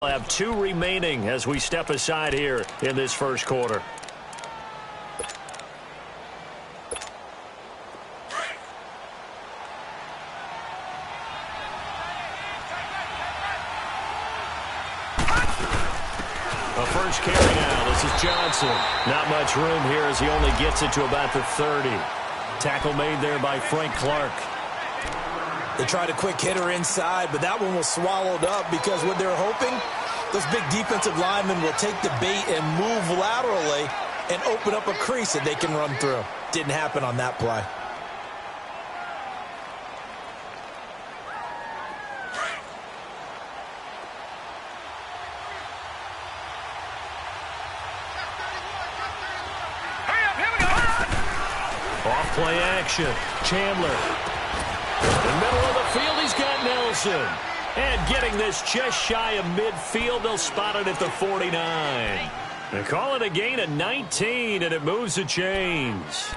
We'll have 2 remaining as we step aside here in this first quarter. A first carry now. This is Johnson. Not much room here as he only gets it to about the 30. Tackle made there by Frank Clark. They tried a quick hitter inside, but that one was swallowed up because what they're hoping, those big defensive linemen will take the bait and move laterally and open up a crease that they can run through. Didn't happen on that play. Off play action. Chandler. In the middle of the field, he's got Nelson. And getting this just shy of midfield, they'll spot it at the 49. They call it a gain of 19, and it moves the chains.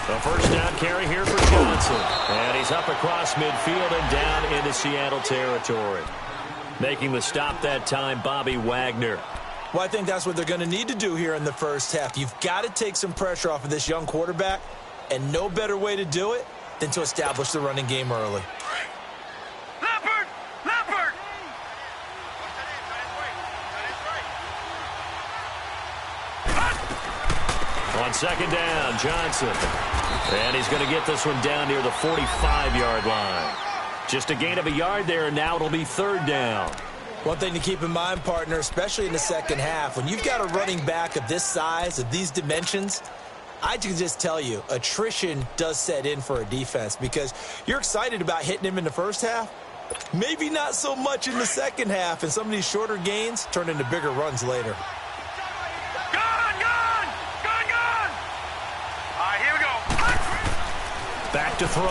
A first down carry here for Johnson. And he's up across midfield and down into Seattle territory. Making the stop that time, Bobby Wagner. Well, I think that's what they're going to need to do here in the first half. You've got to take some pressure off of this young quarterback, and no better way to do it than to establish the running game early. On second down, Johnson. And he's going to get this one down near the 45-yard line. Just a gain of a yard there, and now it'll be third down. One thing to keep in mind, partner, especially in the second half, when you've got a running back of this size, of these dimensions, I can just tell you, attrition does set in for a defense because you're excited about hitting him in the first half. Maybe not so much in the second half, and some of these shorter gains turn into bigger runs later. Back to throw.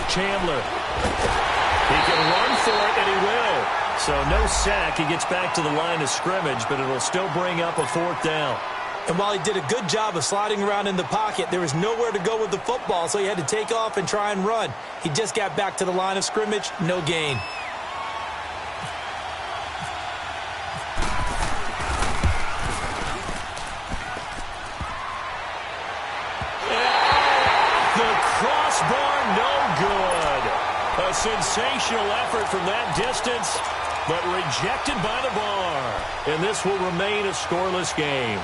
Chandler. He can run for it, and he will. So no sack. He gets back to the line of scrimmage, but it'll still bring up a fourth down. And while he did a good job of sliding around in the pocket, there was nowhere to go with the football, so he had to take off and try and run. He just got back to the line of scrimmage, no gain. Crossbar, no good. A sensational effort from that distance, but rejected by the bar. And this will remain a scoreless game.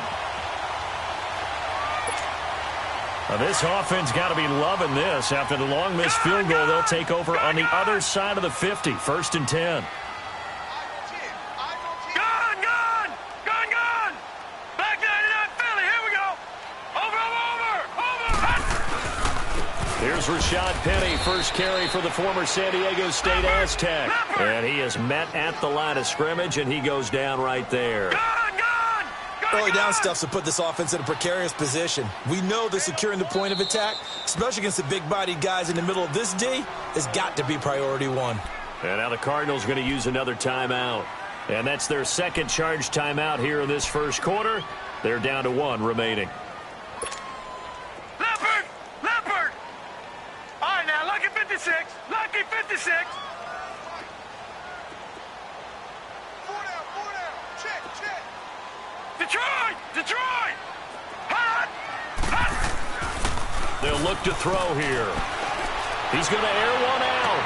Now this offense got to be loving this. After the long missed field goal, they'll take over on the other side of the 50, 1st and 10. Here's Rashad Penny, first carry for the former San Diego State Aztec. And he is met at the line of scrimmage, and he goes down right there. Early down stuffs to put this offense in a precarious position. We know that securing the point of attack, especially against the big-bodied guys in the middle of this D, has got to be priority one. And now the Cardinals going to use another timeout. And that's their second charge timeout here in this first quarter. They're down to 1 remaining. Lucky 56. 4 down. Check. Detroit. Hot. They'll look to throw here. He's going to air one out.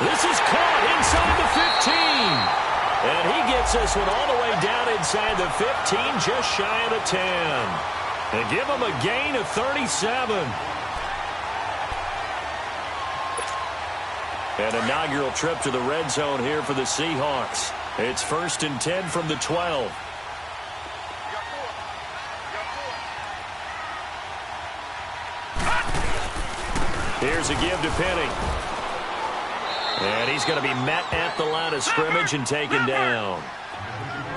This is caught inside the 15. And he gets this one all the way down inside the 15, just shy of the 10. And give him a gain of 37. An inaugural trip to the red zone here for the Seahawks. It's 1st and 10 from the 12. Here's a give to Penny. And he's going to be met at the line of scrimmage and taken down.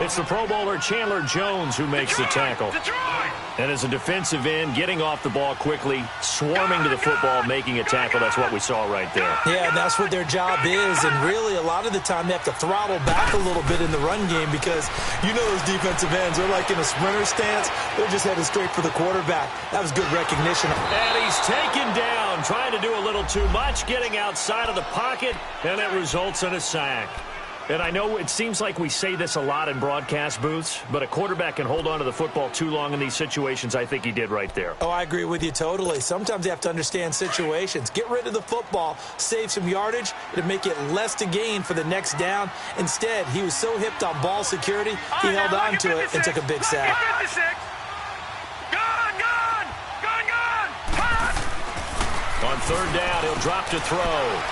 It's the Pro Bowler Chandler Jones who makes the tackle. Detroit! And as a defensive end, getting off the ball quickly, swarming to the football, making a tackle, that's what we saw right there. Yeah, and that's what their job is. And really, a lot of the time, they have to throttle back a little bit in the run game because you know those defensive ends, they're like in a sprinter stance. They're just headed straight for the quarterback. That was good recognition. And he's taken down, trying to do a little too much, getting outside of the pocket, and it results in a sack. And I know it seems like we say this a lot in broadcast booths, but a quarterback can hold on to the football too long in these situations. I think he did right there. Oh, I agree with you totally. Sometimes you have to understand situations. Get rid of the football, save some yardage to make it less to gain for the next down. Instead, he was so hipped on ball security, he held on to it and took a big sack. On third down, he'll drop to throw.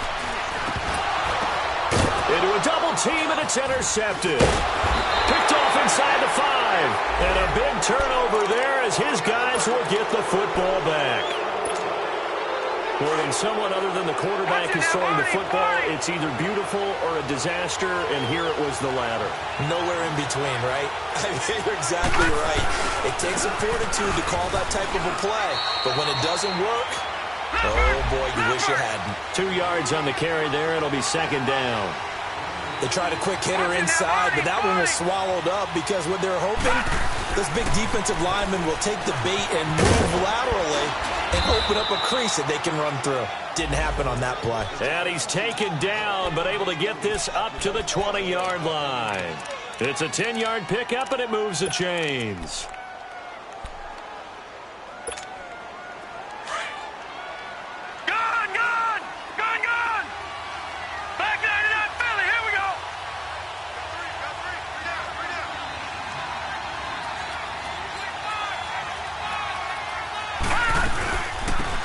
Into a double team, and it's intercepted. Picked off inside the 5. And a big turnover there as his guys will get the football back. When someone other than the quarterback is throwing the football, it's either beautiful or a disaster, and here it was the latter. Nowhere in between, right? I mean, you're exactly right. It takes some fortitude to call that type of a play, but when it doesn't work, oh boy, you wish you hadn't. 2 yards on the carry there. It'll be second down. They tried a quick hitter inside, but that one was swallowed up because what they're hoping, this big defensive lineman will take the bait and move laterally and open up a crease that they can run through. Didn't happen on that play. And he's taken down, but able to get this up to the 20-yard line. It's a 10-yard pickup, and it moves the chains.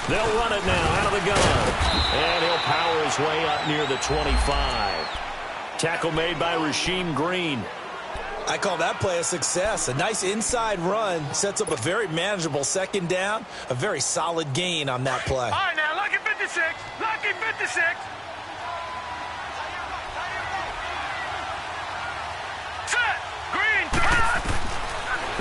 They'll run it now out of the gun. And he'll power his way up near the 25. Tackle made by Rasheem Green. I call that play a success. A nice inside run sets up a very manageable second down. A very solid gain on that play. All right, now, lucky 56. Lucky 56. Set. Green.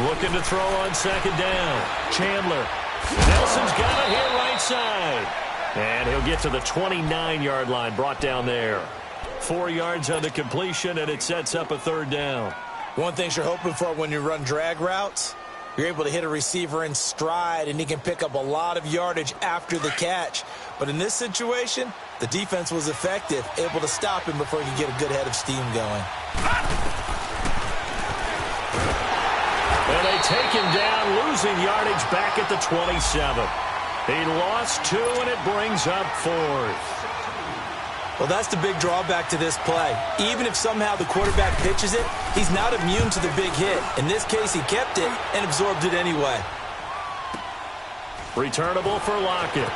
Looking to throw on second down. Chandler. Nelson's got it here right side. And he'll get to the 29-yard line, brought down there. 4 yards on the completion, and it sets up a third down. One thing you're hoping for when you run drag routes, you're able to hit a receiver in stride, and he can pick up a lot of yardage after the catch. But in this situation, the defense was effective, able to stop him before he could get a good head of steam going. And they take him down, losing yardage back at the 27. He lost 2, and it brings up 4th. Well, that's the big drawback to this play. Even if somehow the quarterback pitches it, he's not immune to the big hit. In this case, he kept it and absorbed it anyway. Returnable for Lockett.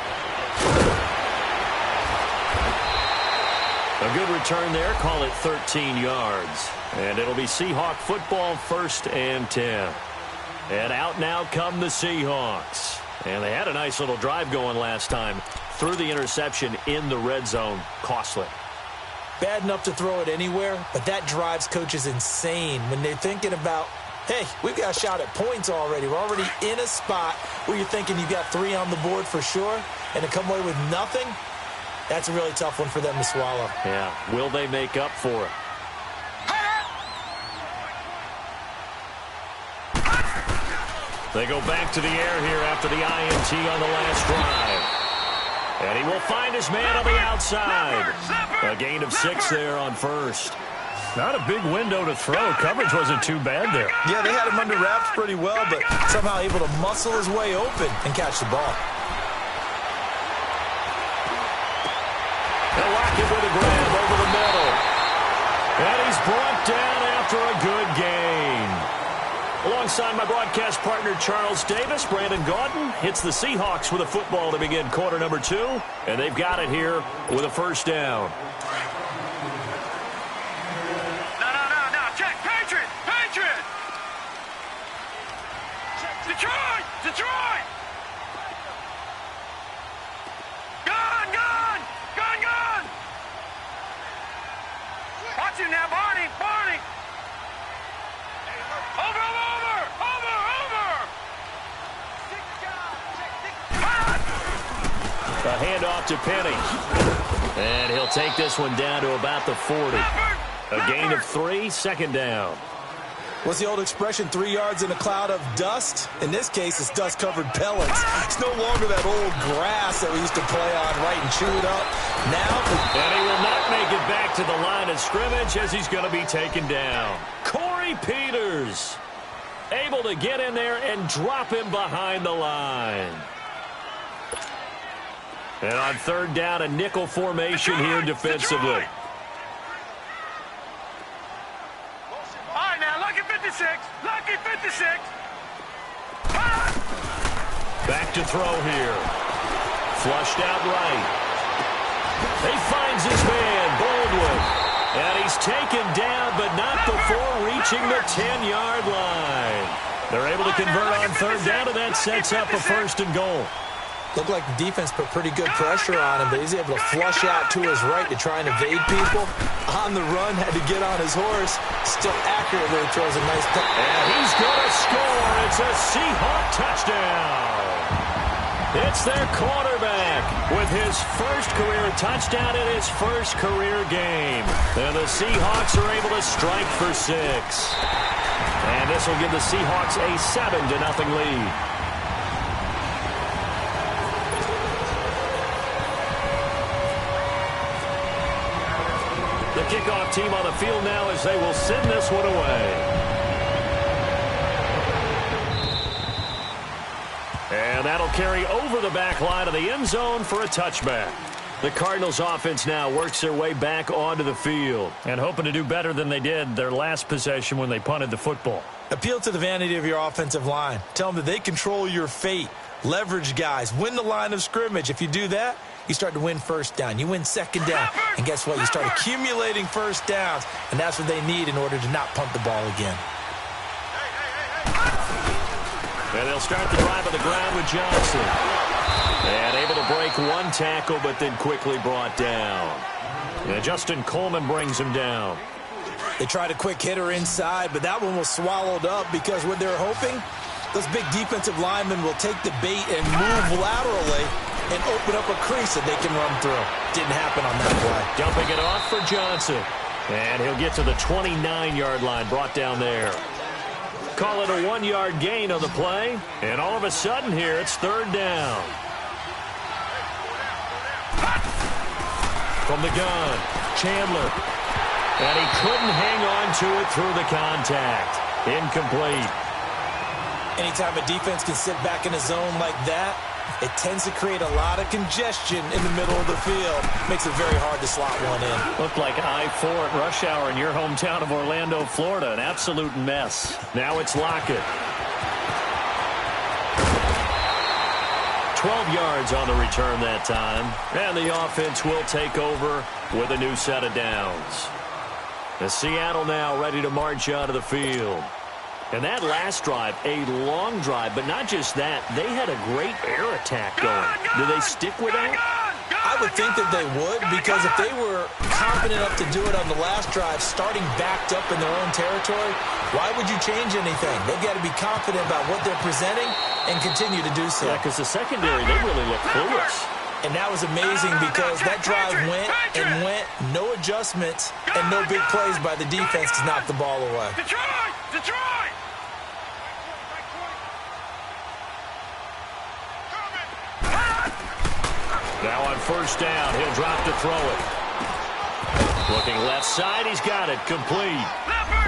A good return there. Call it 13 yards. And it'll be Seahawk football, 1st and 10. And out now come the Seahawks. And they had a nice little drive going last time. Threw the interception in the red zone. Costly. Bad enough to throw it anywhere, but that drives coaches insane when they're thinking about, hey, we've got a shot at points already. We're already in a spot where you're thinking you've got 3 on the board for sure, and to come away with nothing, that's a really tough one for them to swallow. Yeah, will they make up for it? They go back to the air here after the INT on the last drive. And he will find his man on the outside. A gain of 6 there on 1st. Not a big window to throw. Coverage wasn't too bad there. Yeah, they had him under wraps pretty well, but somehow able to muscle his way open and catch the ball. They'll lock it with a grab over the middle. And he's brought down after a good gain. Alongside my broadcast partner, Charles Davis, Brandon Gaudin hits the Seahawks with a football to begin quarter number 2. And they've got it here with a 1st down. No. Check. Patriot. Detroit. Gun. Watch him now, Barney. Over. handoff to Penny. And he'll take this one down to about the 40. A gain of 3, second down. What's the old expression, 3 yards in a cloud of dust? In this case, it's dust-covered pellets. It's no longer that old grass that we used to play on, right, and chew it up. Now, and he will not make it back to the line of scrimmage as he's going to be taken down. Corey Peters able to get in there and drop him behind the line. And on third down, a nickel formation here defensively. Lucky 56. Back to throw here. Flushed out right. He finds his man, Baldwin. And he's taken down, but not before reaching the 10-yard line. They're able to convert on third down, and that sets up a first and goal. Looked like the defense put pretty good pressure on him, but he's able to flush out to his right to try and evade people. On the run, had to get on his horse. Still accurately throws a nice pass. And he's going to score. It's a Seahawk touchdown. It's their quarterback with his first career touchdown in his first career game. And the Seahawks are able to strike for 6. And this will give the Seahawks a 7-0 lead. The kickoff team on the field now as they will send this one away. And that'll carry over the back line of the end zone for a touchback. The Cardinals offense now works their way back onto the field and hoping to do better than they did their last possession when they punted the football. Appeal to the vanity of your offensive line. Tell them that they control your fate. Leverage guys. Win the line of scrimmage. If you do that, you start to win first down. You win second down. And guess what? You start accumulating first downs. And that's what they need in order to not punt the ball again. And they'll start the drive on the ground with Johnson. And able to break one tackle, but then quickly brought down. And Justin Coleman brings him down. They tried a quick hitter inside, but that one was swallowed up because what they're hoping, those big defensive linemen will take the bait and move laterally and open up a crease that they can run through. Didn't happen on that play. Dumping it off for Johnson. And he'll get to the 29-yard line, brought down there. Call it a 1-yard gain on the play. And all of a sudden here, it's third down. From the gun, Chandler. And he couldn't hang on to it through the contact. Incomplete. Anytime a defense can sit back in a zone like that, it tends to create a lot of congestion in the middle of the field. Makes it very hard to slot one in. Looked like I-4 at rush hour in your hometown of Orlando, Florida. An absolute mess. Now it's Lockett. 12 yards on the return that time. And the offense will take over with a new set of downs. The Seattle now ready to march out of the field. And that last drive, a long drive, but not just that. They had a great air attack going. Do they stick with that? I would think that they would, because if they were confident enough to do it on the last drive, starting backed up in their own territory, why would you change anything? They've got to be confident about what they're presenting and continue to do so. Yeah, because the secondary, they really look clueless. And that was amazing because that drive went and went, no adjustments, and no big plays by the defense to knock the ball away. Detroit! Detroit! Now on first down, he'll drop to throw it. Looking left side, he's got it, complete.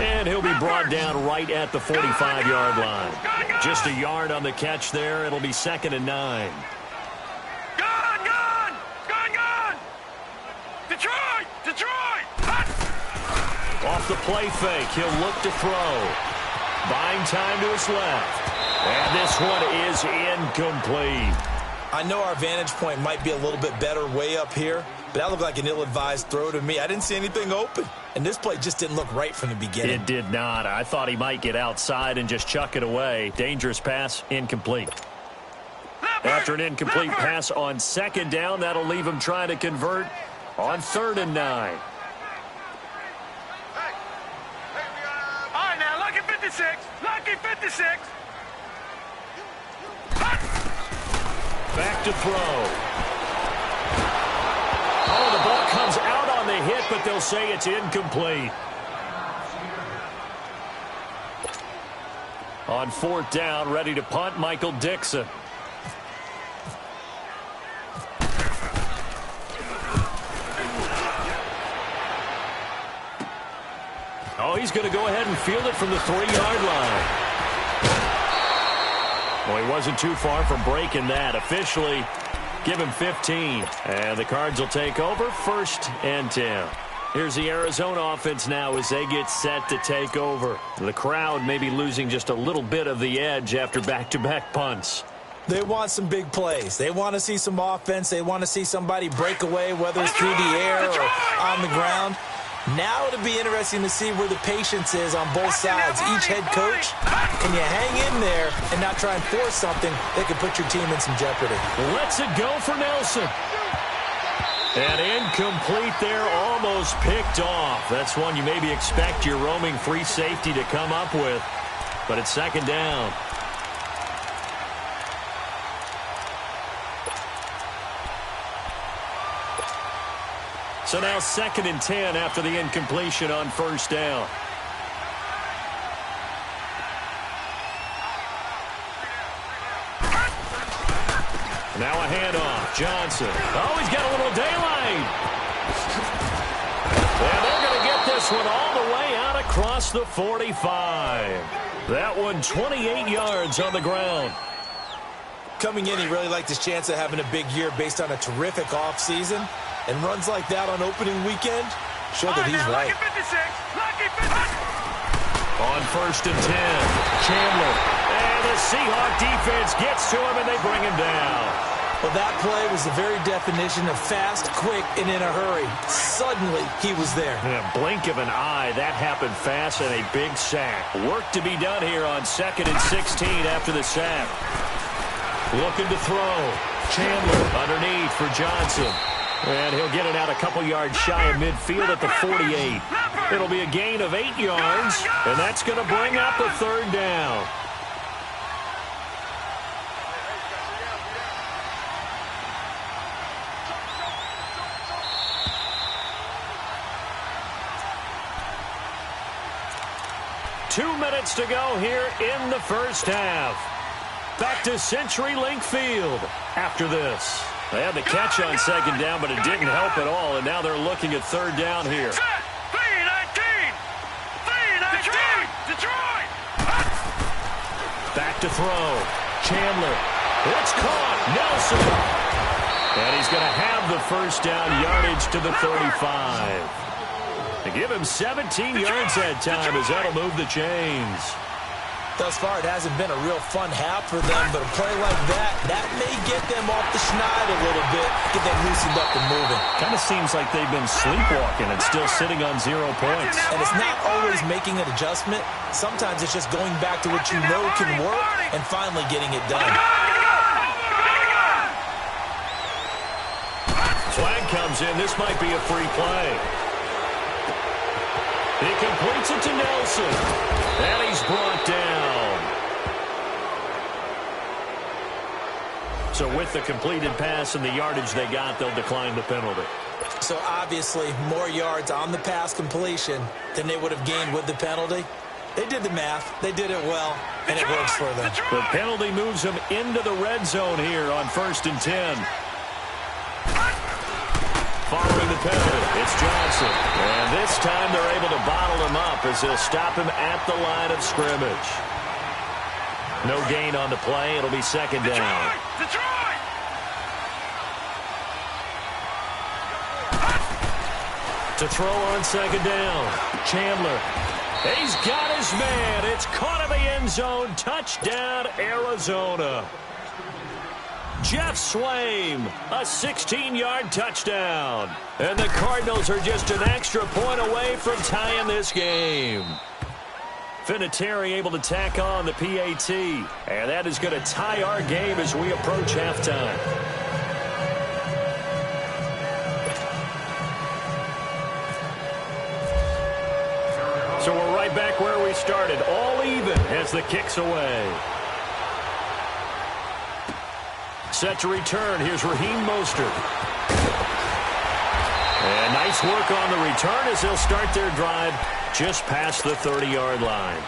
And he'll be brought down right at the 45-yard line. Just a yard on the catch there. It'll be 2nd and 9. Gun! Detroit! Detroit! Off the play fake, he'll look to throw. Buying time to his left. And this one is incomplete. I know our vantage point might be a little bit better way up here, but that looked like an ill-advised throw to me. I didn't see anything open, and this play just didn't look right from the beginning. It did not. I thought he might get outside and just chuck it away. Dangerous pass, incomplete. After an incomplete pass on 2nd down, that'll leave him trying to convert on 3rd and 9. All right, now, lucky 56. Lucky 56. Back to throw. but they'll say it's incomplete. On 4th down, ready to punt, Michael Dixon. Oh, he's going to go ahead and field it from the 3-yard line. Well, he wasn't too far from breaking that. Officially, give him 15. And the Cards will take over 1st and 10. Here's the Arizona offense now as they get set to take over. The crowd may be losing just a little bit of the edge after back-to-back punts. They want some big plays. They want to see some offense. They want to see somebody break away, whether it's through the air or on the ground. Now it'll be interesting to see where the patience is on both sides. Each head coach, can you hang in there and not try and force something that could put your team in some jeopardy? Let's it go for Nelson. And incomplete there, almost picked off. That's one you maybe expect your roaming free safety to come up with. But it's 2nd down. So now 2nd and 10 after the incompletion on 1st down. Now a handoff. Johnson. Oh, he's got a little daylight. And they're going to get this one all the way out across the 45. That one 28 yards on the ground. Coming in, he really liked his chance of having a big year based on a terrific offseason. And runs like that on opening weekend show that he's right. On 1st and 10, Chandler. And the Seahawk defense gets to him, and they bring him down. Well, that play was the very definition of fast, quick, and in a hurry. Suddenly, he was there. In a blink of an eye, that happened fast and a big sack. Work to be done here on 2nd and 16 after the sack. Looking to throw. Chandler underneath for Johnson. And he'll get it out a couple yards shy of midfield at the 48. It'll be a gain of 8 yards, and that's going to bring up a 3rd down. Two minutes to go here in the 1st half. Back to CenturyLink Field after this. They had the catch on 2nd down, but it didn't help at all, and now they're looking at 3rd down here. Detroit! Back to throw. Chandler. It's caught. Nelson. And he's going to have the 1st down, yardage to the 35. They give him 17 yards that time as that'll move the chains. Thus far, it hasn't been a real fun half for them, but a play like that may get them off the schneid a little bit, get them loosened up and moving. Kind of seems like they've been sleepwalking and still sitting on 0 points. And it's not always making an adjustment. Sometimes it's just going back to what you know can work and finally getting it done. Flag comes in. This might be a free play. He completes it to Nelson. And he's brought down. So with the completed pass and the yardage they got, they'll decline the penalty. So obviously more yards on the pass completion than they would have gained with the penalty. They did the math. They did it well, and it works for them. The penalty moves them into the red zone here on 1st and 10. Following the penalty, it's Johnson. And this time they're able to bottle him up as they'll stop him at the line of scrimmage. No gain on the play. It'll be 2nd down. Detroit! To throw on 2nd down. Chandler. He's got his man. It's caught in the end zone. Touchdown, Arizona. Jeff Swaim, a 16-yard touchdown. And the Cardinals are just an extra point away from tying this game. Vinatieri able to tack on the PAT. And that is going to tie our game as we approach halftime. So we're right back where we started. All even as the kick's away. Set to return. Here's Raheem Mostert. And Nice work on the return as they'll start their drive just past the 30-yard line.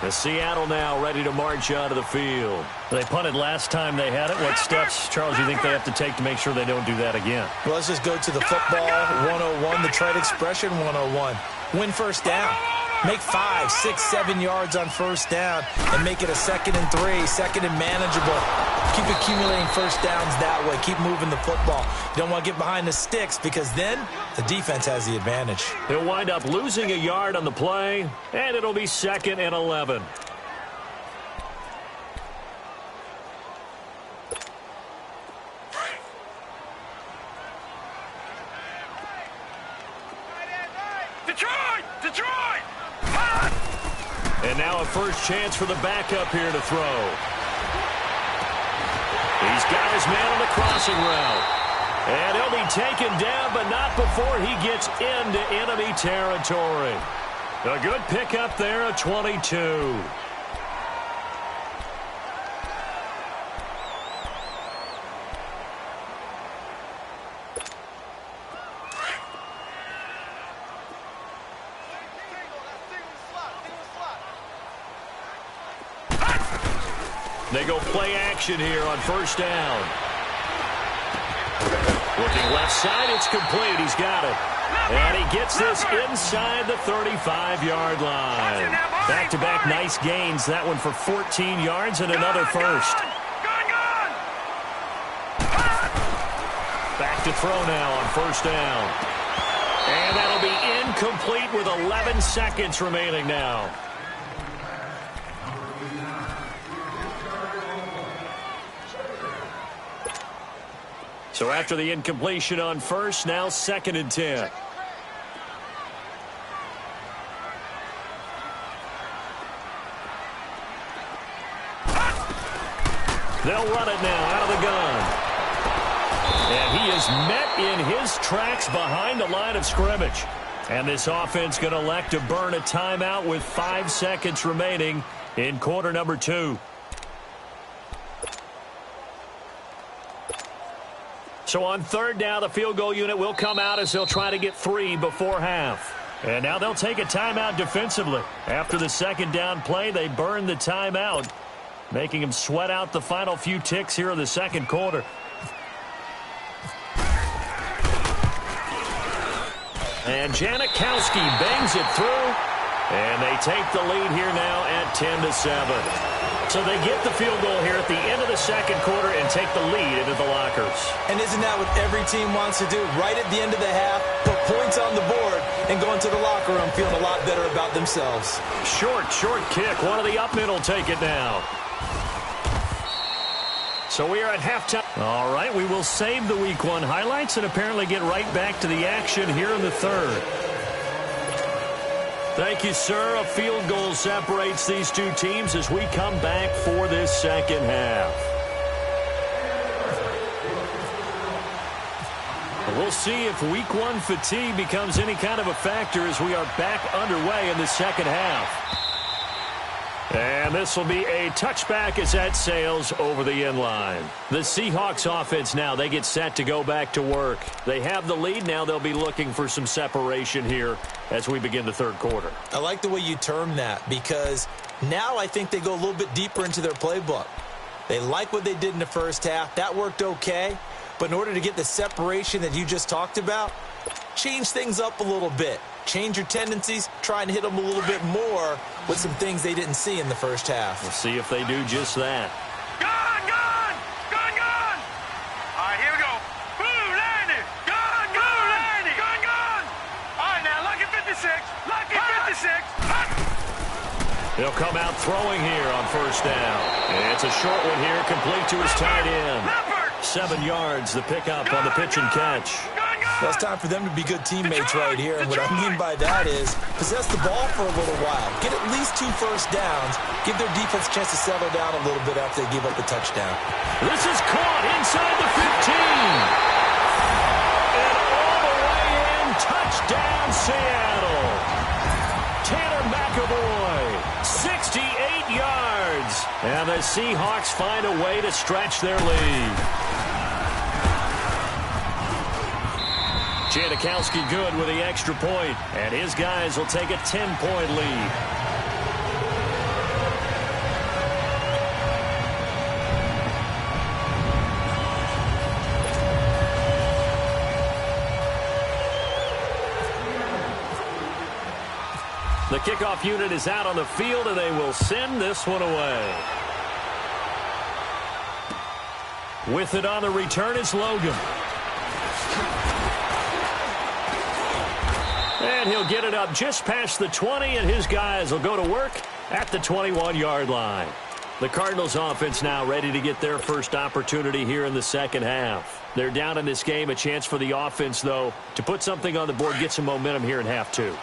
The Seattle now ready to march out of the field. They punted last time they had it. What steps, Charles, do you think they have to take to make sure they don't do that again? Well, let's just go to the football 101, the trade expression 101. Win first down. Make 5, 6, 7 yards on first down and make it a 2nd and 3, 2nd and manageable. Keep accumulating first downs that way. Keep moving the football. You don't want to get behind the sticks because then the defense has the advantage. He'll wind up losing a yard on the play, and it'll be 2nd and 11. Detroit! And now a first chance for the backup here to throw. He's got his man on the crossing route. And he'll be taken down, but not before he gets into enemy territory. A good pickup there, a 22. They go play action here on first down. Looking left side, it's complete. He's got it. And he gets this inside the 35-yard line. Back-to-back nice gains. That one for 14 yards and another first. Back to throw now on first down. And that'll be incomplete with 11 seconds remaining now. So after the incompletion on first, now 2nd and 10. They'll run it now out of the gun. And he is met in his tracks behind the line of scrimmage. And this offense going to elect to burn a timeout with 5 seconds remaining in quarter number 2. So on third down, the field goal unit will come out as they'll try to get 3 before half. And now they'll take a timeout defensively. After the second down play, they burn the timeout, making them sweat out the final few ticks here in the second quarter. And Janikowski bangs it through, and they take the lead here now at 10-7. So they get the field goal here at the end of the second quarter and take the lead into the lockers. And isn't that what every team wants to do? Right at the end of the half, put points on the board and go into the locker room feeling a lot better about themselves. Short kick. One of the up men will take it now. So we are at halftime. All right, we will save the Week 1 highlights and apparently get right back to the action here in the third. Thank you, sir. A field goal separates these two teams as we come back for this second half. We'll see if Week 1 fatigue becomes any kind of a factor as we are back underway in the second half. And this will be a touchback as that sails over the end line. The Seahawks offense now, they get set to go back to work. They have the lead. Now they'll be looking for some separation here as we begin the third quarter. I like the way you term that because now I think they go a little bit deeper into their playbook. They like what they did in the first half. That worked okay. But in order to get the separation that you just talked about, change things up a little bit. Change your tendencies, try and hit them a little bit more with some things they didn't see in the first half. We'll see if they do just that. Gone! All right, here we go. Blue, landed. Gone! All right, now, lucky 56. He'll come out throwing here on first down. And it's a short one here, complete to his tight end. 7 yards, the pickup on the pitch and catch. Well, it's time for them to be good teammates right here. And what I mean by that is possess the ball for a little while. Get at least 2 first downs. Give their defense a chance to settle down a little bit after they give up the touchdown. This is caught inside the 15. And all the way in, touchdown Seattle. Tanner McAvoy, 68 yards. And the Seahawks find a way to stretch their lead. Janikowski good with the extra point, and his guys will take a 10-point lead. The kickoff unit is out on the field, and they will send this one away. With it on the return is Logan. And he'll get it up just past the 20, and his guys will go to work at the 21-yard line. The Cardinals offense now ready to get their first opportunity here in the second half. They're down in this game, a chance for the offense, though, to put something on the board, get some momentum here in half two.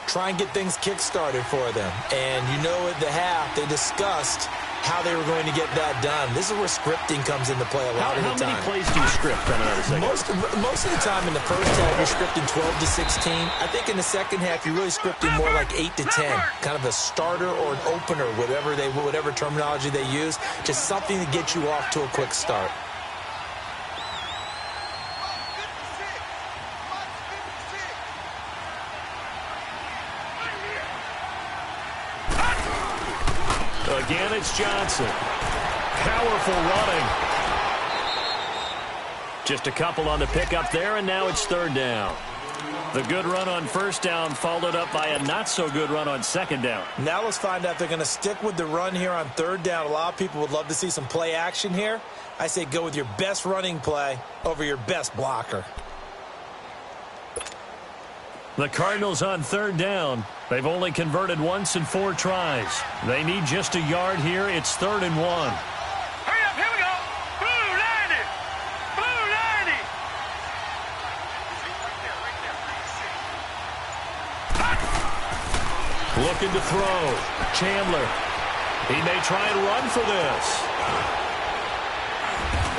Try and get things kick-started for them. And you know at the half, they discussed how they were going to get that done. This is where scripting comes into play a lot of the time. How many plays do you script coming out of the second? Most of the time in the first half, you're scripting 12 to 16. I think in the second half, you're really scripting more like 8 to 10. Kind of a starter or an opener, whatever terminology they use. Just something to get you off to a quick start. Again, it's Johnson. Powerful running. Just a couple on the pickup there, and now it's third down. The good run on first down followed up by a not-so-good run on second down. Now let's find out if they're going to stick with the run here on third down. A lot of people would love to see some play action here. I say go with your best running play over your best blocker. The Cardinals on third down. They've only converted once in 4 tries. They need just a yard here. It's 3rd and 1. Hurry up, here we go. Blue 90. Blue 90. Looking to throw. Chandler. He may try and run for this.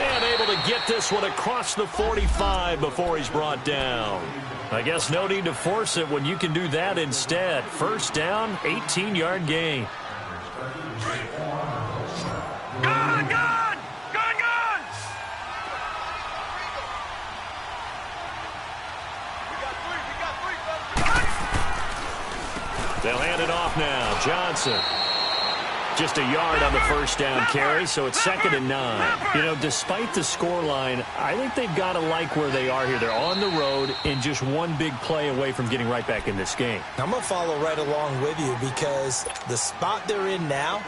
And able to get this one across the 45 before he's brought down. I guess no need to force it when you can do that instead. First down, 18-yard gain. Gun, gun! Gun, gun! They'll hand it off now. Johnson. Just a yard on the first down carry, so it's 2nd and 9. You know, despite the scoreline, I think they've got to like where they are here. They're on the road and just one big play away from getting right back in this game. I'm going to follow right along with you because the spot they're in now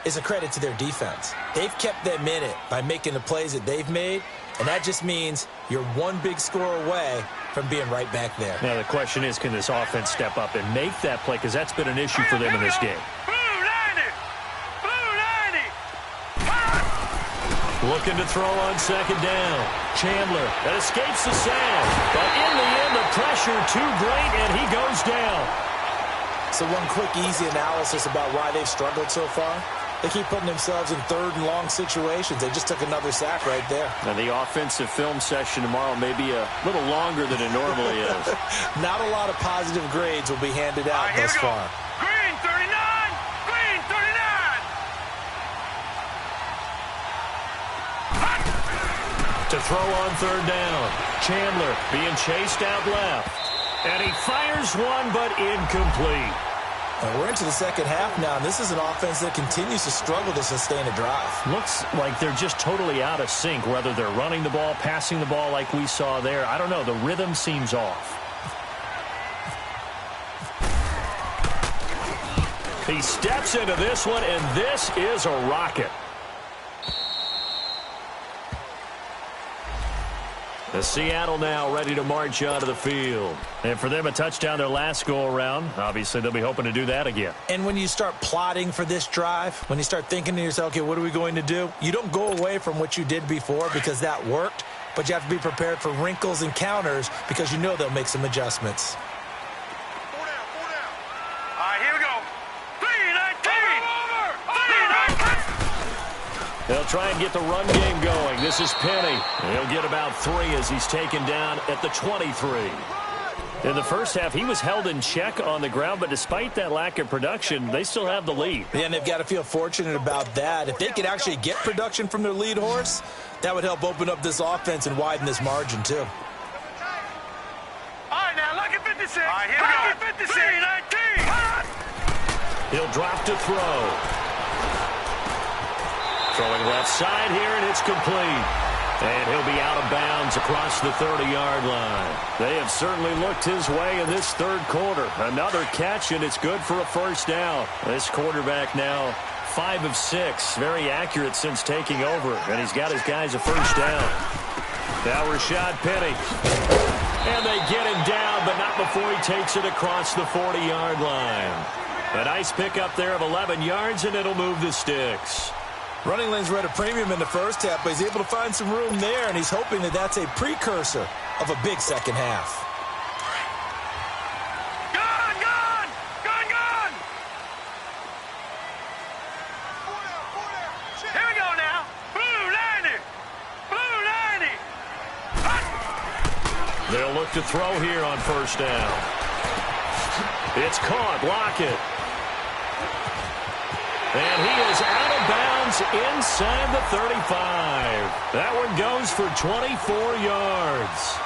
is a credit to their defense. They've kept them in it by making the plays that they've made, and that just means you're one big score away from being right back there. Now, the question is, can this offense step up and make that play? Because that's been an issue for them in this game. Looking to throw on second down. Chandler that escapes the sand. But in the end, the pressure too great, and he goes down. So one quick, easy analysis about why they've struggled so far. They keep putting themselves in 3rd and long situations. They just took another sack right there. And the offensive film session tomorrow may be a little longer than it normally is. Not a lot of positive grades will be handed out thus far. Green 39! Green 39! To throw on third down. Chandler being chased out left. And he fires one, but incomplete. And we're into the second half now, and this is an offense that continues to struggle to sustain a drive. Looks like they're just totally out of sync, whether they're running the ball, passing the ball like we saw there. I don't know. The rhythm seems off. He steps into this one, and this is a rocket. The Seattle now ready to march onto the field. And for them, a touchdown their last go-around. Obviously, they'll be hoping to do that again. And when you start plotting for this drive, when you start thinking to yourself, okay, what are we going to do? You don't go away from what you did before because that worked, but you have to be prepared for wrinkles and counters because you know they'll make some adjustments. 4 down, 4 down. All right, here we go. 3-19! They'll try and get the run game going. This is Penny. He'll get about 3 as he's taken down at the 23. In the first half, he was held in check on the ground, but despite that lack of production, they still have the lead. Yeah, and they've got to feel fortunate about that. If they could actually get production from their lead horse, that would help open up this offense and widen this margin, too. 56. All right, here we go. 56. 19. He'll drop to throw. Throwing left side here, and it's complete. And he'll be out of bounds across the 30-yard line. They have certainly looked his way in this third quarter. Another catch, and it's good for a first down. This quarterback now 5 of 6. Very accurate since taking over. And he's got his guys a first down. Now Rashad Penny. And they get him down, but not before he takes it across the 40-yard line. A nice pickup there of 11 yards, and it'll move the sticks. Running lanes were at a premium in the first half, but he's able to find some room there, and he's hoping that that's a precursor of a big second half. Gone, gone, gone, gone. Here we go now. Blue 90. Blue 90. They'll look to throw here on first down. It's caught. Lockett. And he is out of bounds inside the 35. That one goes for 24 yards.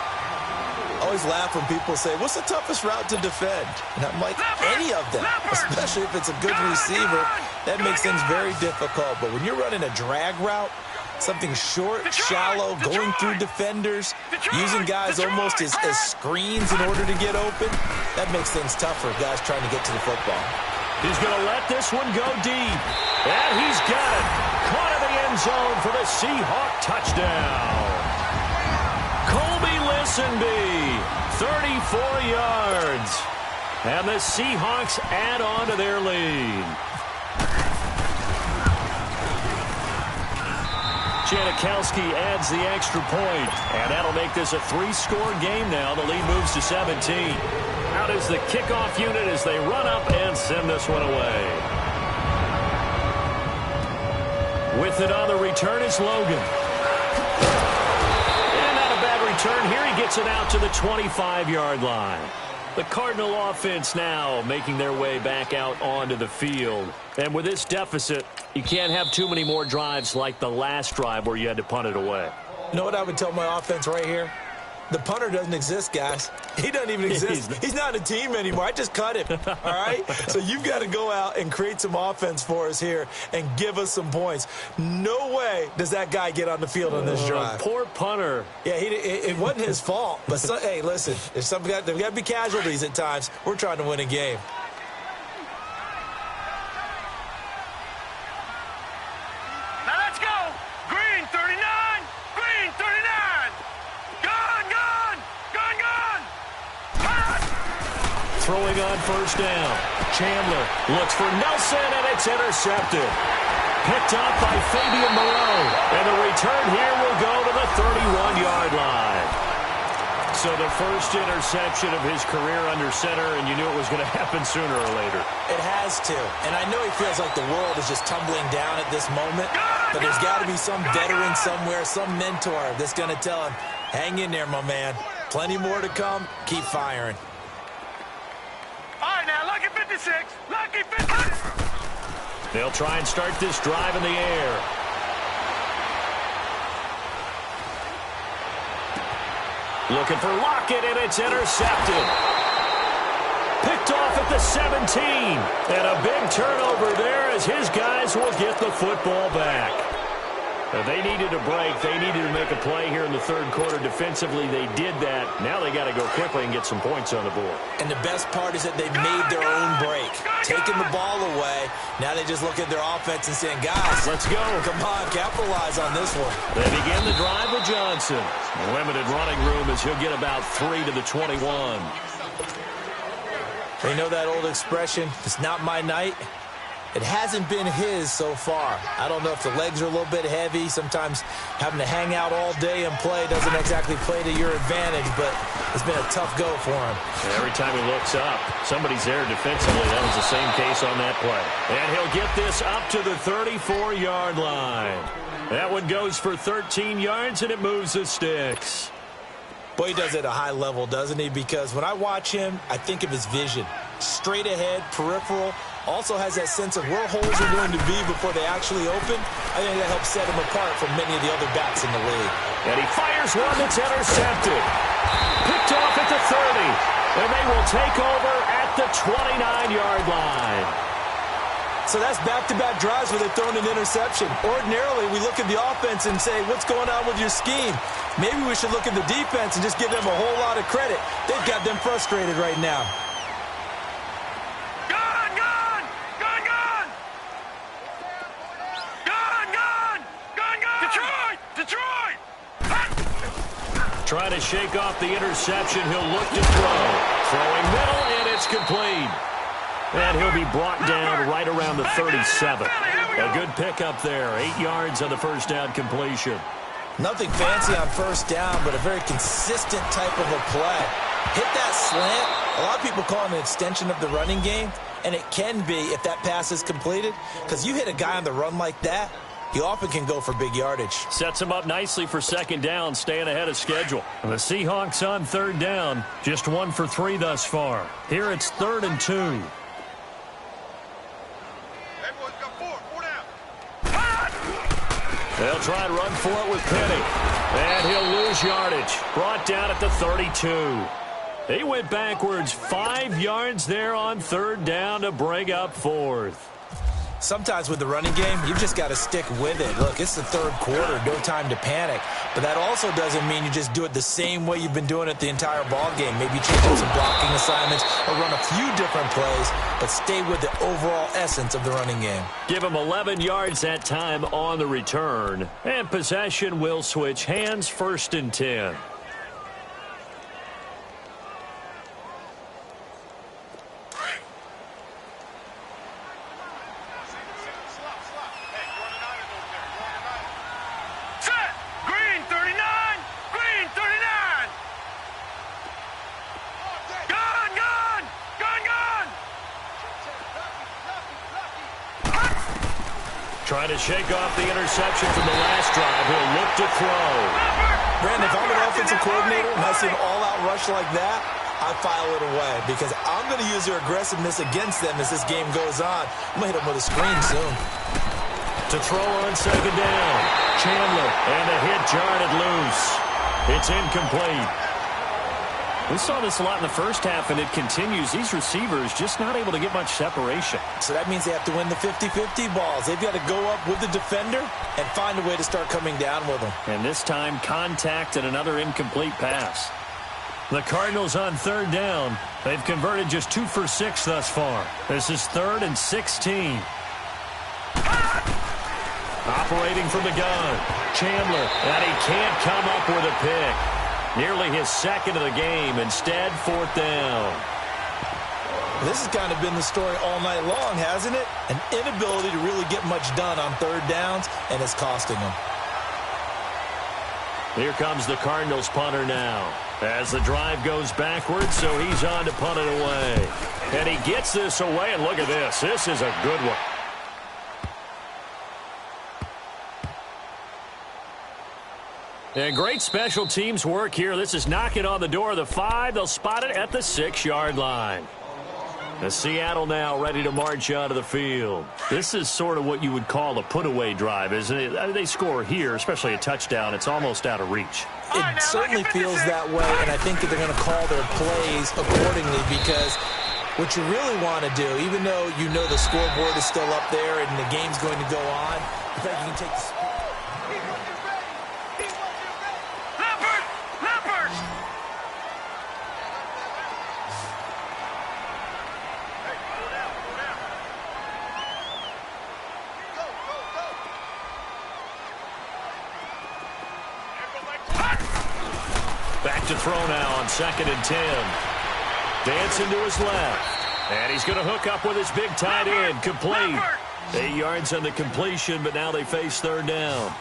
I always laugh when people say, what's the toughest route to defend? And I'm like, any of them, especially if it's a good receiver. That makes things very difficult. But when you're running a drag route, something short, shallow, going through defenders, using guys almost as screens in order to get open, that makes things tough for guys trying to get to the football. He's going to let this one go deep. And he's got it. Caught in the end zone for the Seahawk touchdown. Colby Listenby, 34 yards. And the Seahawks add on to their lead. Janikowski adds the extra point, and that'll make this a 3-score game now. The lead moves to 17. Out is the kickoff unit as they run up and send this one away. With it on the return is Logan. And not a bad return here. He gets it out to the 25-yard line. The Cardinal offense now making their way back out onto the field. And with this deficit, you can't have too many more drives like the last drive where you had to punt it away. You know what I would tell my offense right here? The punter doesn't exist, guys. He doesn't even exist. He's not a team anymore. I just cut him, all right? So you've got to go out and create some offense for us here and give us some points. No way does that guy get on the field on this drive. Poor punter. Yeah, it wasn't his fault. But, hey, listen, there's got to be casualties at times. We're trying to win a game. Now let's go. Green 39. Green 39. Throwing on first down. Chandler looks for Nelson, and it's intercepted. Picked up by Fabian Moreau. And the return here will go to the 31-yard line. So the first interception of his career under center, and you knew it was going to happen sooner or later. It has to. And I know he feels like the world is just tumbling down at this moment, but there's got to be some veteran somewhere, some mentor that's going to tell him, hang in there, my man. Plenty more to come. Keep firing. All right, now, lucky 56. Lucky 56. They'll try and start this drive in the air. Looking for Lockett, and it's intercepted. Picked off at the 17. And a big turnover there as his guys will get the football back. They needed a break. They needed to make a play here in the third quarter. Defensively, they did that. Now they got to go quickly and get some points on the board. And the best part is that they made their own break. Taking the ball away. Now they just look at their offense and saying, guys, let's go. Come on, capitalize on this one. They begin the drive with Johnson. Limited running room as he'll get about 3 to the 21. They know that old expression, it's not my night. It hasn't been his so far. I don't know if the legs are a little bit heavy. Sometimes having to hang out all day and play doesn't exactly play to your advantage, but it's been a tough go for him. And every time he looks up, somebody's there defensively. That was the same case on that play. And he'll get this up to the 34-yard line. That one goes for 13 yards, and it moves the sticks. Boy, he does it at a high level, doesn't he? Because when I watch him, I think of his vision. Straight ahead, peripheral. Also has that sense of where holes are going to be before they actually open. I think that helps set him apart from many of the other backs in the league. And he fires one that's intercepted. Picked off at the 30. And they will take over at the 29-yard line. So that's back-to-back drives where they've thrown an interception. Ordinarily, we look at the offense and say, what's going on with your scheme? Maybe we should look at the defense and just give them a whole lot of credit. They've got them frustrated right now. Gone, gone! Gone, gone! Gone, gone! Gone, gone! Detroit! Detroit! Trying to shake off the interception. He'll look to throw. Throwing middle, and it's complete. And he'll be brought down right around the 37. A good pickup there. 8 yards on the first down completion. Nothing fancy on first down, but a very consistent type of a play. Hit that slant. A lot of people call it an extension of the running game, and it can be if that pass is completed, because you hit a guy on the run like that, he often can go for big yardage. Sets him up nicely for second down, staying ahead of schedule. And the Seahawks on third down, just 1 for 3 thus far. Here it's 3rd and 2. They'll try and run for it with Penny. And he'll lose yardage. Brought down at the 32. He went backwards 5 yards there on third down to bring up 4th. Sometimes with the running game, you've just got to stick with it. Look, it's the third quarter, no time to panic. But that also doesn't mean you just do it the same way you've been doing it the entire ball game. Maybe change up some blocking assignments or run a few different plays, but stay with the overall essence of the running game. Give him 11 yards that time on the return. And possession will switch hands, 1st and 10. Trying to shake off the interception from the last drive. He'll look to throw. Brandon, if I'm an offensive coordinator and I see an all-out rush like that, I file it away because I'm going to use their aggressiveness against them as this game goes on. I'm going to hit them with a screen soon. To throw on second down. Chandler, and a hit jarred it loose. It's incomplete. We saw this a lot in the first half, and it continues. These receivers just not able to get much separation. So that means they have to win the 50-50 balls. They've got to go up with the defender and find a way to start coming down with them. And this time, contact and another incomplete pass. The Cardinals on third down. They've converted just 2 for 6 thus far. This is 3rd and 16. Operating from the gun. Chandler, and he can't come up with a pick. Nearly his second of the game. Instead, 4th down. This has kind of been the story all night long, hasn't it? An inability to really get much done on third downs, and it's costing them. Here comes the Cardinals punter now. As the drive goes backwards, so he's on to punt it away. And he gets this away, and look at this. This is a good one. And great special teams work here. This is knocking on the door of the 5. They'll spot it at the 6-yard line. The Seattle now ready to march out of the field. This is sort of what you would call a put-away drive, isn't it? I mean, they score here, especially a touchdown. It's almost out of reach. It certainly feels that way, and I think that they're going to call their plays accordingly because what you really want to do, even though you know the scoreboard is still up there and the game's going to go on, I think you can take the speed. Back to throw now on 2nd and 10. Dancing to his left. And he's going to hook up with his big tight end. Complete. 8 yards on the completion, but now they face third down.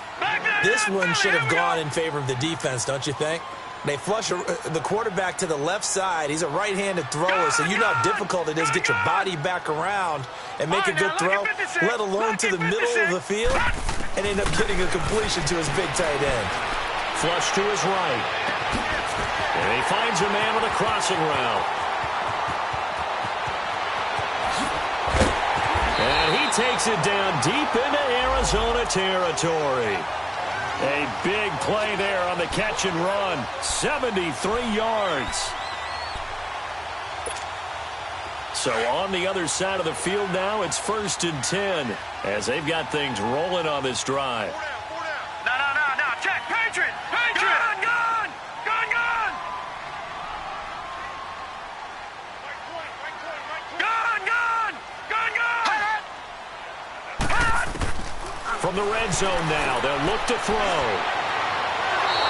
This one should have gone in favor of the defense, don't you think? They flush the quarterback to the left side. He's a right-handed thrower, so you know how difficult it is to get your body back around and make a good throw, let alone to the middle of the field, and end up getting a completion to his big tight end. Flush to his right. And he finds a man with a crossing route. And he takes it down deep into Arizona territory. A big play there on the catch and run. 73 yards. So on the other side of the field now, it's 1st and 10 as they've got things rolling on this drive. No. Check. Patriot. Gun. From the red zone now, they'll look to throw.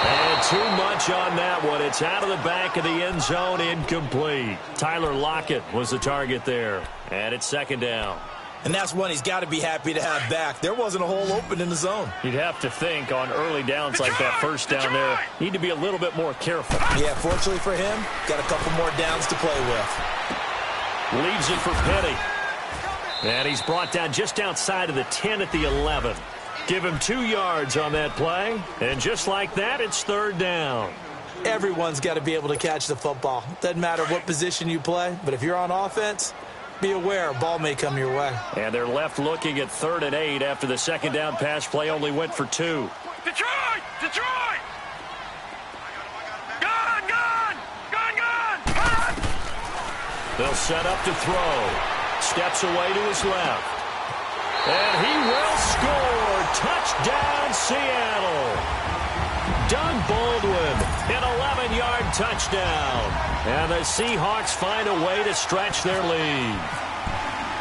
And too much on that one. It's out of the back of the end zone, incomplete. Tyler Lockett was the target there. And it's 2nd down. And that's one he's got to be happy to have back. There wasn't a hole open in the zone. You'd have to think on early downs like that 1st down there, need to be a little bit more careful. Yeah, fortunately for him, got a couple more downs to play with. Leaves it for Petty. And he's brought down just outside of the 10 at the 11. Give him 2 yards on that play. And just like that, it's 3rd down. Everyone's got to be able to catch the football. Doesn't matter what position you play, but if you're on offense, be aware a ball may come your way. And they're left looking at 3rd and 8 after the 2nd down pass play only went for 2. Detroit! Gun! They'll set up to throw. Steps away to his left. And he will score. Touchdown, Seattle. Doug Baldwin, an 11-yard touchdown. And the Seahawks find a way to stretch their lead.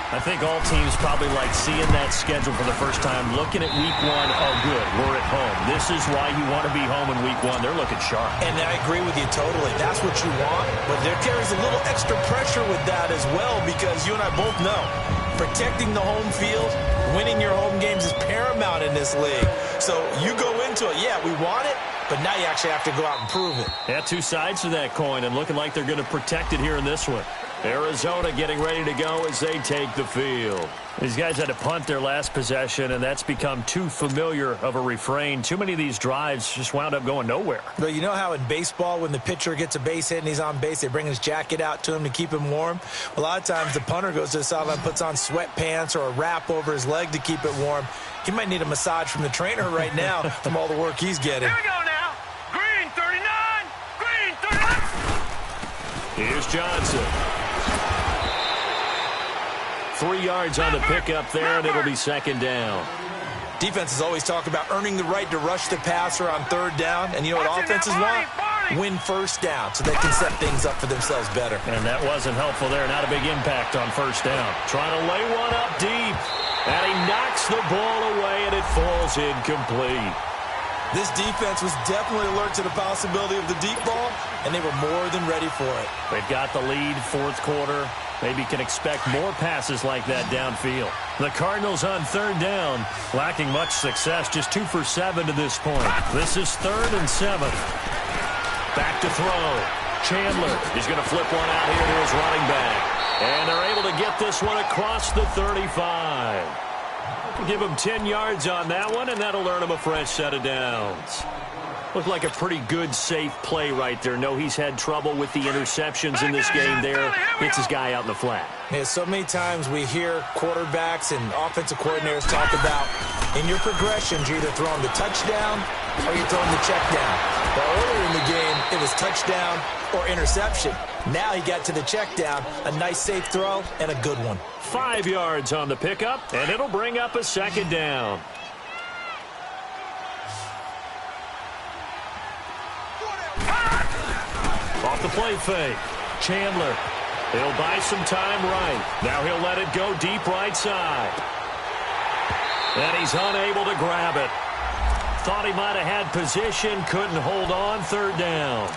I think all teams probably like seeing that schedule for the first time, looking at week 1, oh good, we're at home. This is why you want to be home in week 1. They're looking sharp. And I agree with you totally. That's what you want, but there carries a little extra pressure with that as well because you and I both know protecting the home field, winning your home games is paramount in this league. So you go into it, yeah, we want it, but now you actually have to go out and prove it. Yeah, 2 sides to that coin and looking like they're going to protect it here in this one. Arizona getting ready to go as they take the field. These guys had to punt their last possession, and that's become too familiar of a refrain. Too many of these drives just wound up going nowhere. But you know how in baseball, when the pitcher gets a base hit and he's on base, they bring his jacket out to him to keep him warm? A lot of times the punter goes to the sideline, puts on sweatpants or a wrap over his leg to keep it warm. He might need a massage from the trainer right now from all the work he's getting. Here we go now. Green 39. Green 39. Here's Johnson. 3 yards on the pickup there, and it'll be 2nd down. Defenses always talk about earning the right to rush the passer on 3rd down. And you know what offenses want? Win 1st down so they can set things up for themselves better. And that wasn't helpful there. Not a big impact on 1st down. Trying to lay one up deep. And he knocks the ball away, and it falls incomplete. This defense was definitely alert to the possibility of the deep ball, and they were more than ready for it. They've got the lead, 4th quarter. Maybe can expect more passes like that downfield. The Cardinals on 3rd down, lacking much success, just 2 for 7 to this point. This is 3rd and 7. Back to throw. Chandler is going to flip one out here to his running back. And they're able to get this one across the 35. Give him 10 yards on that one, and that'll earn him a fresh set of downs. Looked like a pretty good, safe play right there. No, he's had trouble with the interceptions in this game there. Gets his guy out in the flat. Yeah, so many times we hear quarterbacks and offensive coordinators talk about in your progressions, you're either throwing the touchdown or you're throwing the check down. Well, earlier in the game, it was touchdown or interception. Now he got to the check down, a nice safe throw, and a good one. 5 yards on the pickup, and it'll bring up a 2nd down. Off the play fake. Chandler. He'll buy some time right. Now he'll let it go deep right side. And he's unable to grab it. Thought he might have had position. Couldn't hold on. 3rd down.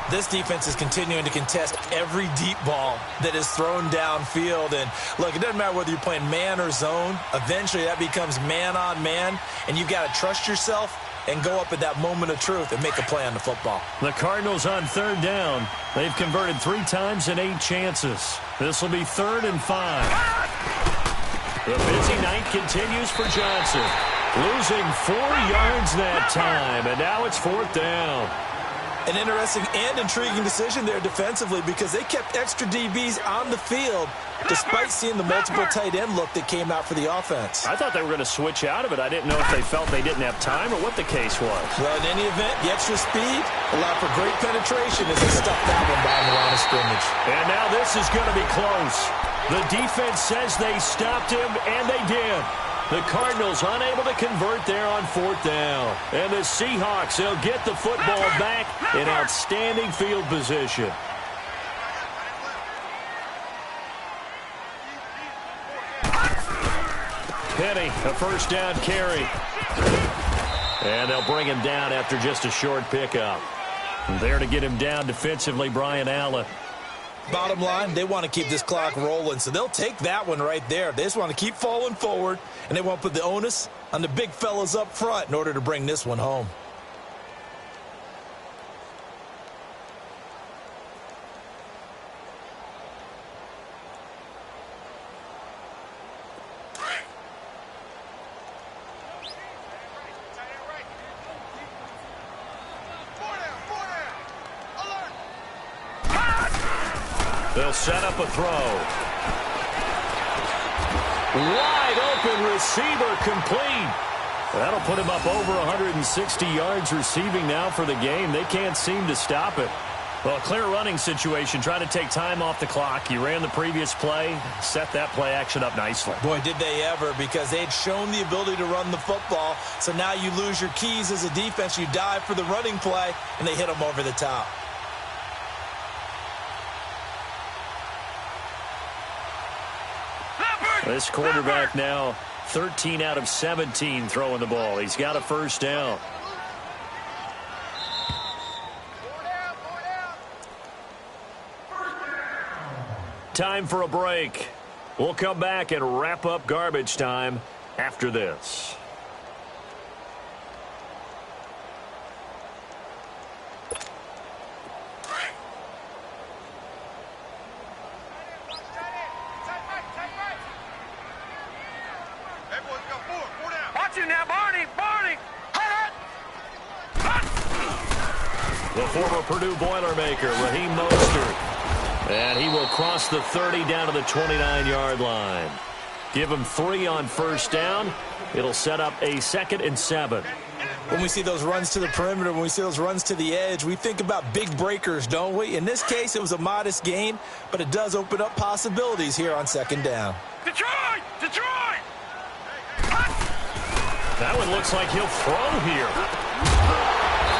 This defense is continuing to contest every deep ball that is thrown downfield. And, look, it doesn't matter whether you're playing man or zone. Eventually, that becomes man on man, and you've got to trust yourself and go up at that moment of truth and make a play on the football. The Cardinals on 3rd down. They've converted 3 times in 8 chances. This will be 3rd and 5. The busy night continues for Johnson. Losing 4 yards that time, and now it's 4th down. An interesting and intriguing decision there defensively because they kept extra DBs on the field despite seeing the multiple tight end look that came out for the offense. I thought they were going to switch out of it. I didn't know if they felt they didn't have time or what the case was. Well, in any event, the extra speed allowed for great penetration as they stuffed that one behind the line of scrimmage. And now this is going to be close. The defense says they stopped him, and they did. The Cardinals unable to convert there on 4th down. And the Seahawks, they'll get the football back in outstanding field position. Penny, a first down carry. And they'll bring him down after just a short pickup. There to get him down defensively, Brian Allen. Bottom line, they want to keep this clock rolling, so they'll take that one right there. They just want to keep falling forward, and they want to put the onus on the big fellas up front in order to bring this one home. They'll set up a throw. Wide open receiver complete. That'll put him up over 160 yards receiving now for the game. They can't seem to stop it. Well, a clear running situation, trying to take time off the clock. He ran the previous play, set that play action up nicely. Boy, did they ever, because they'd shown the ability to run the football. So now you lose your keys as a defense. You dive for the running play, and they hit them over the top. This quarterback now 13 out of 17 throwing the ball. He's got a first down. Time for a break. We'll come back and wrap up garbage time after this. The former Purdue Boilermaker, Raheem Mostert. And he will cross the 30 down to the 29-yard line. Give him 3 on first down. It'll set up a 2nd and 7. When we see those runs to the perimeter, when we see those runs to the edge, we think about big breakers, don't we? In this case, it was a modest gain, but it does open up possibilities here on 2nd down. Detroit! Detroit! That one looks like he'll throw here.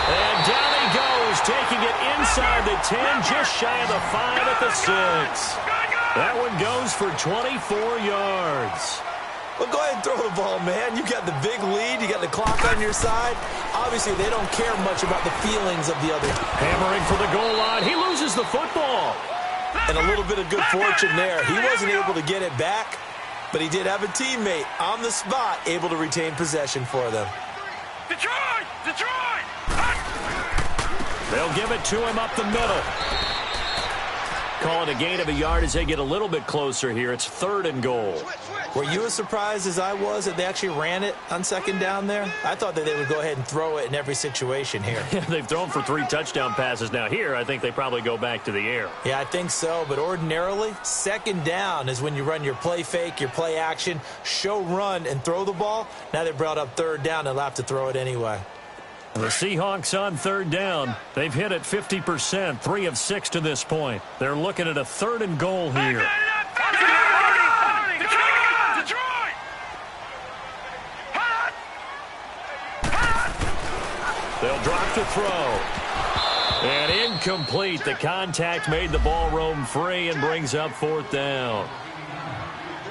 And down he goes, taking it inside the 10, just shy of the 5 at the 6. That one goes for 24 yards. Well, go ahead and throw the ball, man. You got the big lead. You got the clock on your side. Obviously, they don't care much about the feelings of the other. Hammering for the goal line. He loses the football. And a little bit of good fortune there. He wasn't able to get it back, but he did have a teammate on the spot able to retain possession for them. Detroit! Detroit! They'll give it to him up the middle. Call it a gain of a yard as they get a little bit closer here. It's 3rd and goal. Were you as surprised as I was that they actually ran it on 2nd down there? I thought that they would go ahead and throw it in every situation here. They've thrown for 3 touchdown passes. Now here, I think they probably go back to the air. Yeah, I think so. But ordinarily, 2nd down is when you run your play fake, your play action, show run, and throw the ball. Now they brought up 3rd down. They'll have to throw it anyway. The Seahawks on 3rd down. They've hit it 50%, 3 of 6 to this point. They're looking at a 3rd and goal here. They'll drop to throw. And incomplete. The contact made the ball roam free and brings up 4th down.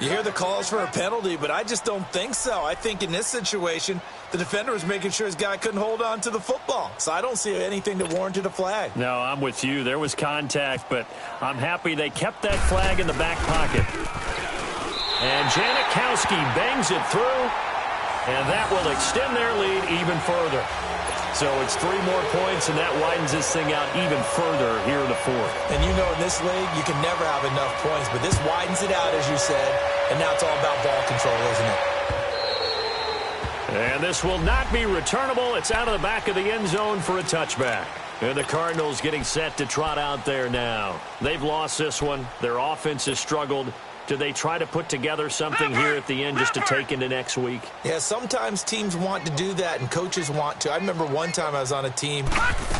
You hear the calls for a penalty, but I just don't think so. I think in this situation, the defender was making sure his guy couldn't hold on to the football. So I don't see anything that warranted a flag. No, I'm with you. There was contact, but I'm happy they kept that flag in the back pocket. And Janikowski bangs it through, and that will extend their lead even further. So it's 3 more points, and that widens this thing out even further here in the 4th. And you know in this league, you can never have enough points, but this widens it out, as you said, and now it's all about ball control, isn't it? And this will not be returnable. It's out of the back of the end zone for a touchback. And the Cardinals getting set to trot out there now. They've lost this one. Their offense has struggled. Do they try to put together something here at the end just to take into next week? Yeah, sometimes teams want to do that and coaches want to. I remember one time I was on a team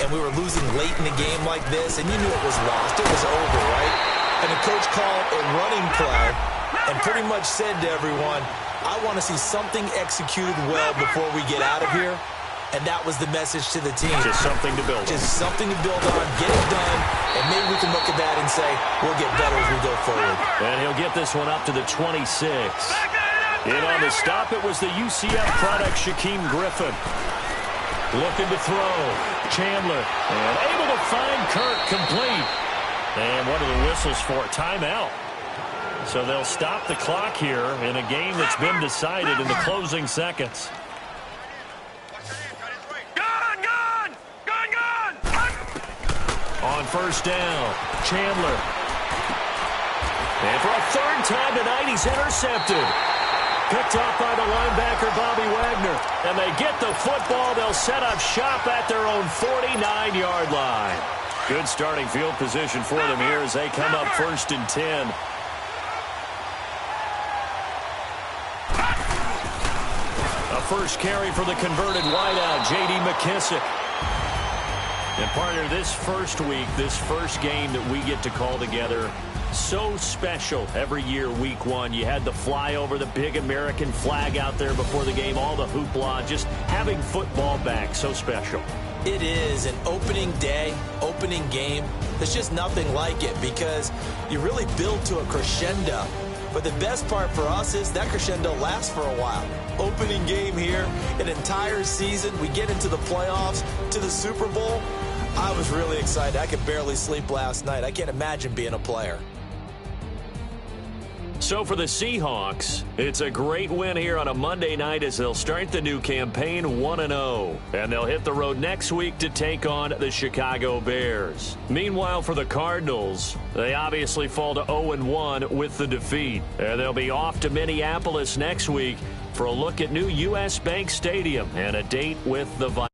and we were losing late in the game like this, and you knew it was lost. It was over, right? And the coach called a running play and pretty much said to everyone, I want to see something executed well before we get out of here. And that was the message to the team. Just something to build on. Just something to build on, get it done, and maybe we can look at that and say, we'll get better as we go forward. And he'll get this one up to the 26. In on the stop, it was the UCF product, Shaquem Griffin. Looking to throw. Chandler. And able to find Kirk complete. And what are the whistles for? Timeout. So they'll stop the clock here in a game that's been decided in the closing seconds. On first down, Chandler. And for a third time tonight, he's intercepted. Picked off by the linebacker, Bobby Wagner. And they get the football. They'll set up shop at their own 49-yard line. Good starting field position for them here as they come up 1st and 10. A first carry for the converted wideout, J.D. McKissick. And partner, this first week, this first game that we get to call together, so special every year, week one. You had the flyover, the big American flag out there before the game, all the hoopla, just having football back, so special. It is an opening day, opening game. There's just nothing like it because you really build to a crescendo. But the best part for us is that crescendo lasts for a while. Opening game here, an entire season. We get into the playoffs, to the Super Bowl. I was really excited. I could barely sleep last night. I can't imagine being a player. So for the Seahawks, it's a great win here on a Monday night as they'll start the new campaign 1-0. And they'll hit the road next week to take on the Chicago Bears. Meanwhile, for the Cardinals, they obviously fall to 0-1 with the defeat. And they'll be off to Minneapolis next week for a look at new U.S. Bank Stadium and a date with the Vikings.